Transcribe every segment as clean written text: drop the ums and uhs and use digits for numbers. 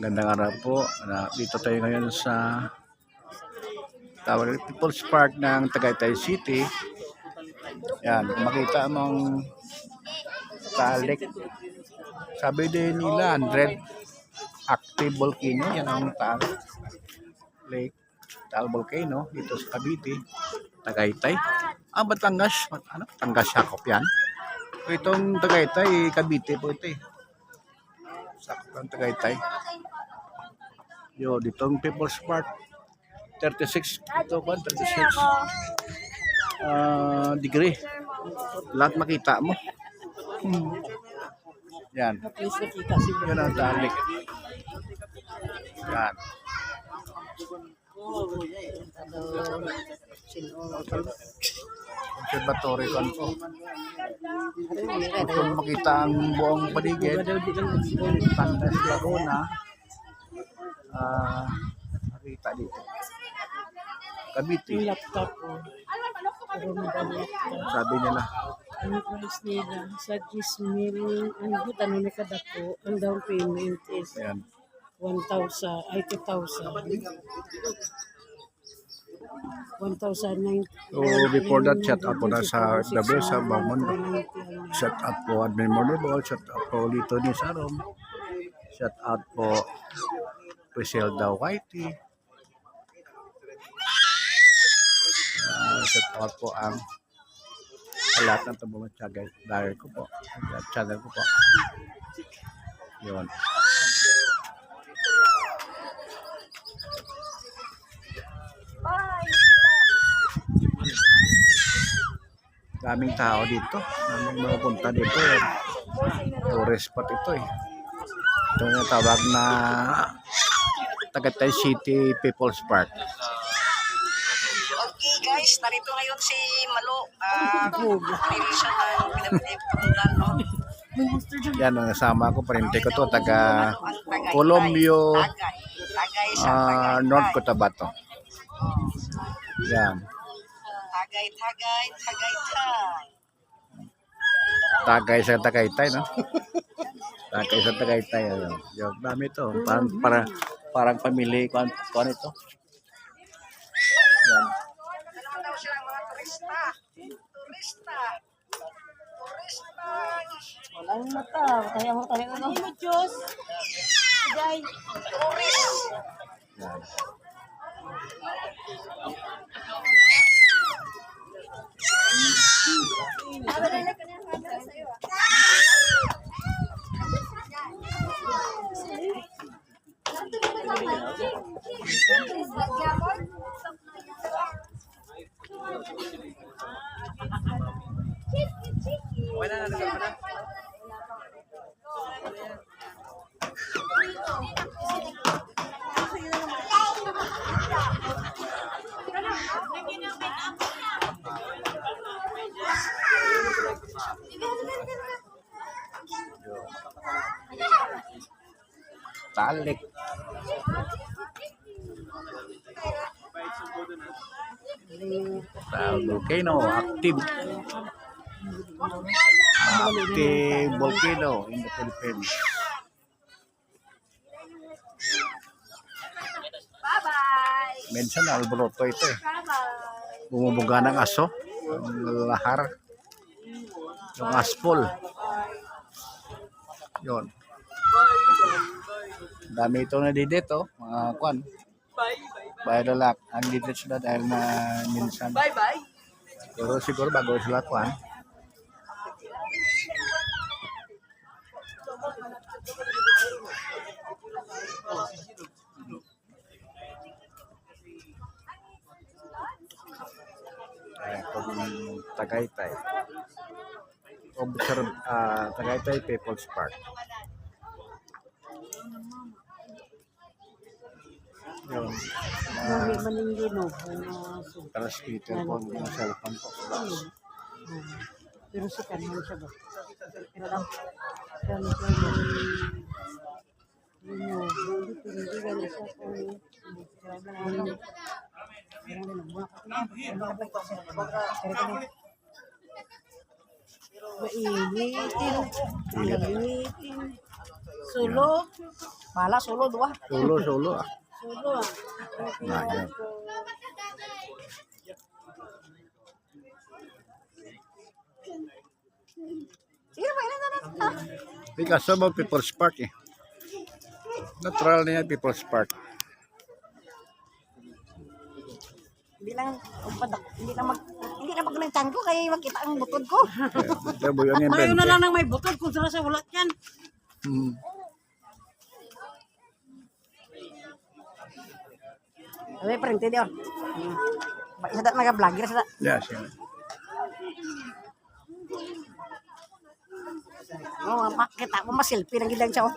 Gandang araw po. Dito tayo ngayon sa tawag People's Park ng Tagaytay City. Yan, kung makita mong talik. Sabi din nila 100 active volcano. Yan ang Lake Taal Volcano dito sa Cavite, Tagaytay. Batangas. Ano? Batangas sakop yan. Itong Tagaytay, Cavite po ito eh. Sakop ng Tagaytay. Yo, ditong People's Park 36 ito ba 36 degree. Lahat makita mo. Yan. Yan ang talik. Yan. Observatory kan po. Kung makita ang buong paligid, Tandas Laguna, makita dito. Cavite. Laptop ko. Sabi nila. Ang price nila sa 10,000 ang butan na kadako. Ang down payment is Ayan. 1,000, ay 2,000. 1,009. So before that, shout out po na sa FW sa Bangmundo. Shout out po Admin Mornibol. Shout out po Lito ni Sarom. Shout out po Priselda Whitey. Shout out po ang lahat ng tabumatsyagay. Dahil ko po. Channel ko po. Yun. Daming tao dito. Daming mga punta dito. Tourist spot ito eh. Ito yung tawag na Tagaytay City People's Park. Okay guys, narito ngayon si Malo. Nilisan ng pinapinipunan, no? Yan, ang kasama ko. Parente ko to. Taga Colombio, Tagay sa Tagaytay. North Cotabato. Yan. Tagay. Tagay sa Tagaytay, no? Tagay sa Tagaytay. Ano? Yung dami to. Parang pamili. Kuan ito. Yan. Ano daw siya mga turista? Walang mata. Kaya mo tayo ano? Diyos. Day. Yan. Talik. Volcano active. Active volcano in the Philippines. Bye-bye. Minsan alboroto ito eh. Bumubuga ng aso. Ang lahar. Yung aspol. Yun. Dami ito na dito. Mga kwan. Bye lalak. Ang dito sila dahil na minsan. Bye-bye. Pero siguro bago sila kwan. Kung Tagaytay. Observe Tagaytay People's Park. Yun. Maningino. Transmitter po ng cellphone po. Pero si kanan siya ba? Pero lang. Hindi gano'n siya kung mainitin. Sulo. Bala, solo, dua. Solo ah. Sulo ah. Ayan. Sige, mainan na natin. Because of People's Park eh. Natural na yan, People's Park. Hindi na maglantan ko kaya makita ang butod ko. Pero buyon yan, Ayaw na 20. lang ng may butod kung saan sa ulat yan. Hmm. Ay, perinte dia. Isa dat naga-vlogger sa. Yes, yan. Oh, makita ko ma-selfie nang gidang siya.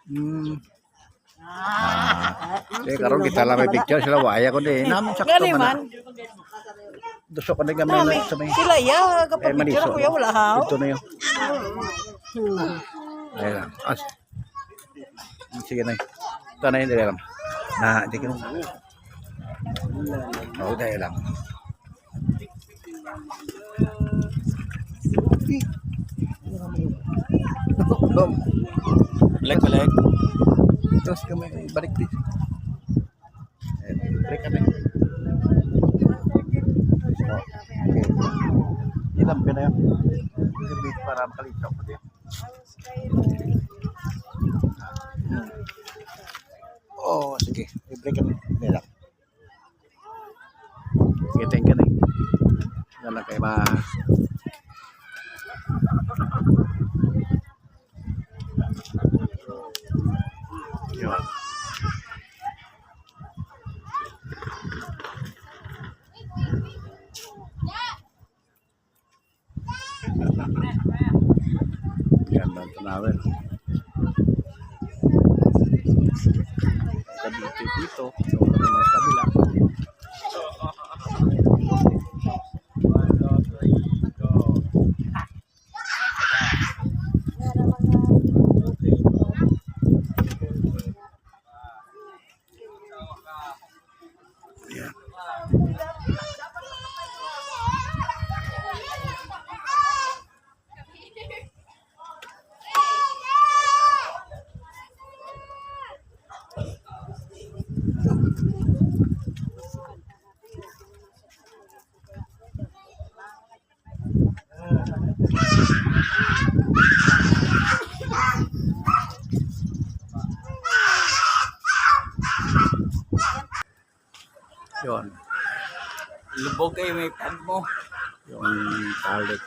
Hmm. Karon kita lang may picture sila waya ko din. Namin sakto Gani man. man. Dusok ko na gamay na sa may. Sila ya, kapag Maniso. picture ako ya, wala haw. Ito na yun. Ayan lang. Sige na yun. Ito na yun, dali lang. Hindi ka nung. Oo, dali lang. Balik. Terus kami balik di. Break kami. Ilam ka na yun. Gabi para makalitaw ko din. Oh, sige. I-break kami. Hindi lang. Kitain ka na eh. Yan lang kayo Yun. Yan lang tanawin. Kabiti dito. So, mas kabila. Yan. Yun. Lubog kayo may pad mo. Yung talik.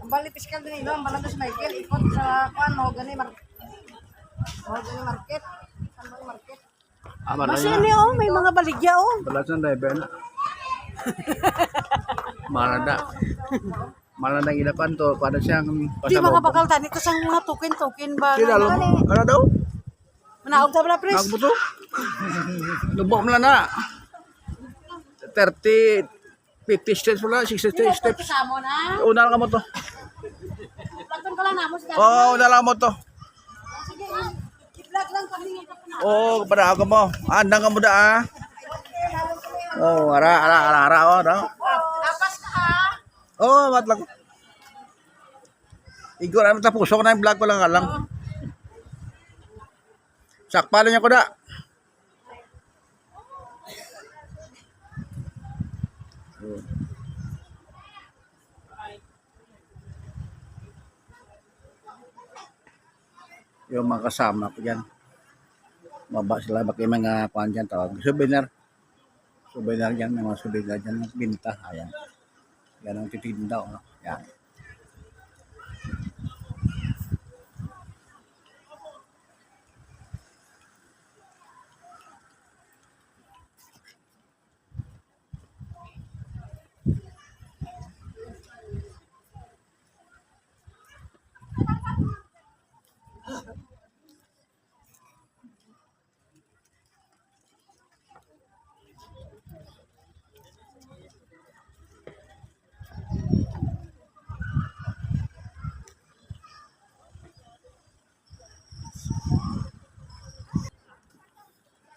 Bali piskal din ilo, ang balang sa Michael, ikot sa kuan mo gani market. Saan ba yung market? Mas ini oh, may mga baligya oh. Balasan driver na. Malada. Malada ilapan to para siyang Di mga bakal tani ko sang mga tukin-tukin ba. Sila lang. Ano daw? Manaog ta bala pres. Nagbuto. Lubok mo lang na. 30 50 steps wala, 60 steps. Kasamo na. Una lang mo to. Platong ka lang namo sa. Oo, una lang mo to. Sige. I-vlog lang kami ng kapana. Oo, para ako mo. Andang ka mo da ah. Oh, ara. Oh, daw. Tapas na ah. Oh, matlag. Igor, ano tapos ko na yung vlog ko lang alang. Sakpalan niya ko da. Yung mga kasama ko dyan. Maba sila, baki mga kuhan dyan tawag. Souvenir. Souvenir dyan, may mga souvenir dyan. Binta, ayan. Yan ang titinda, no? Yan.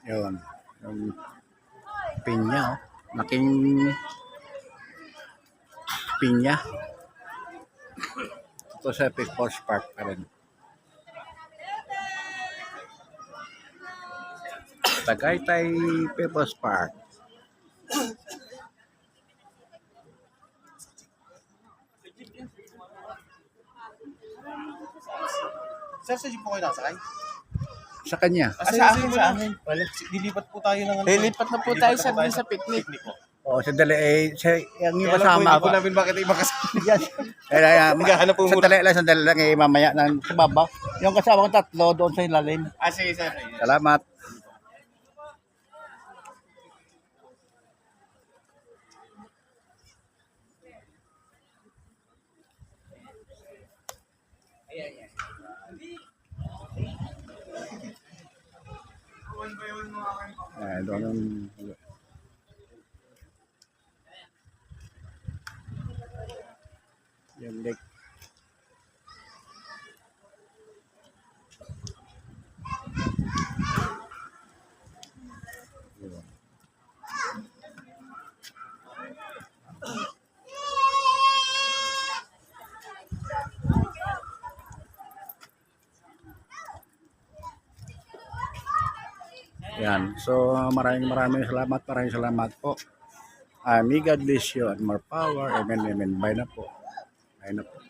Yun. Yung pinya, oh. Laking pinya. Ito sa People's Park pa rin. Tagaytay People's Park. Sir, sa jeep po kayo nakasakay? Sa kanya. Sa akin, sa akin. Dilipat po tayo ng ano. Lilipat na po tayo sa picnic. O, sandali eh. Yung Kaya lang po, kasama hindi ko. po namin bakit iba kasama. Yes. Maghahanap po muna. Sandali lang eh, mamaya ng sa baba. Yung kasama ko tatlo doon sa ilalim. Sige, sir. Salamat. Doon yung lake. Yan. So, maraming salamat po. May God bless you and more power. Amen, amen. Bye na po. Bye na po.